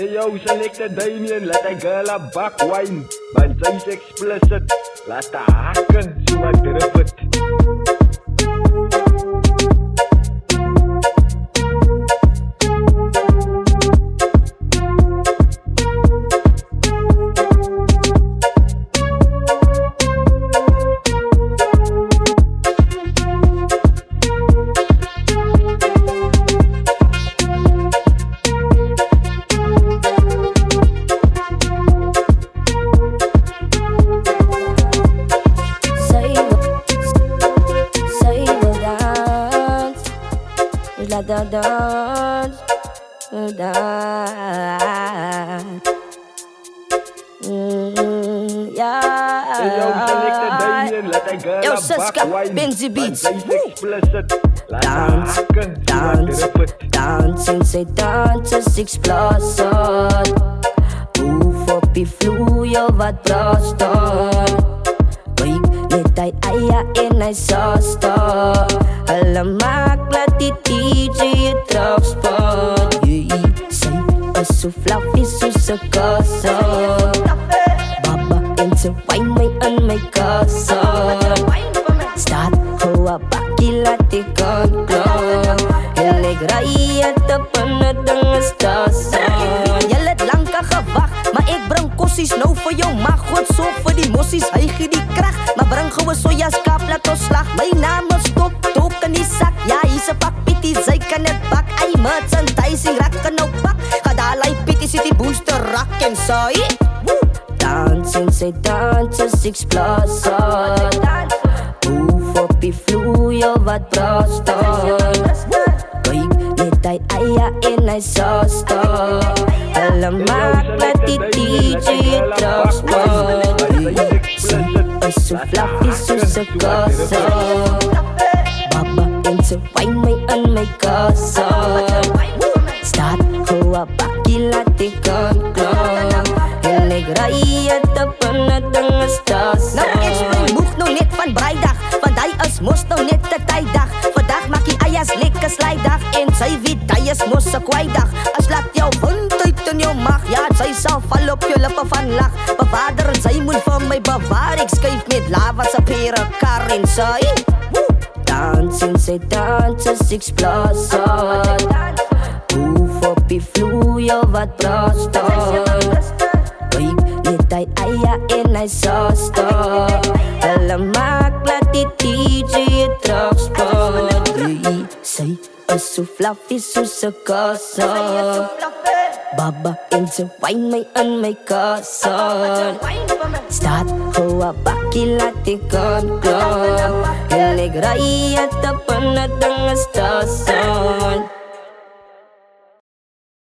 Eyo, selected Damien, laat hy girl a bakwine. Want sy is explicit, laat haar hakke so wat drip het. Dance. Yo, Siska, Benji Beats. Dance, dance, dancing, say dance is explosive. Move op die vloer, wat brast on. Kijk, net hy eie en hy sasta. Hulle maak laat die DJ je terugspot. Sy is so fluffy soos 'n kassa. Baba en sy wine my in my kassa. Staat hoe 'n bakkie laat die kan klop. En ek ry het op 'n ding stasa. Jy het lank gewag, maar ek bring kossies nou vir jou mag. God sorg vir die mossies, hy gee die krag. Maar bring goue sojaskap, laat ons slag. My naam is Top, Tok in die sak. Ja, hier's 'n pak pitties, sy kan het bak. Ay, merchandising, rakken nou pak. Ga daar lei pitties, sit die booster rak en sy dancing, sy dans is explosive. Move op die vloer, wat brast on. Kijk, net hy eie en hy sasta. Hulle maak laat die DJ terugspot. Sy is so fluffy soos 'n kassa. Baba en sy wine my in my kassa. Staat hoe 'n bakkie laat die kan klop. En ek ry het op 'n ding stasa. Nou ek spring moeg nou net van Vrydag, want hy is mos nou net 'n tyddag. Vandag maak die eiers lekker slydag. En sy weet hy is mos 'n kwydag. As laat jou wind uit in jou mag. Ja, sy sal val op jou lippe van lag. Bevader en sy moet vir my bewaar. Ek skuif met lava se pere kar en sy dancing, sy dans is explosive. Move op die vloer, wat brast on. Kijk, net hy eie en hy sasta. Hulle maak laat die DJ terugspot. Sy is so fluffy soos 'n kassa. Baba en sy wine my in my kassa. Staat hoe 'n bakkie laat die kan klop. En ek ry het op 'n ding stasa.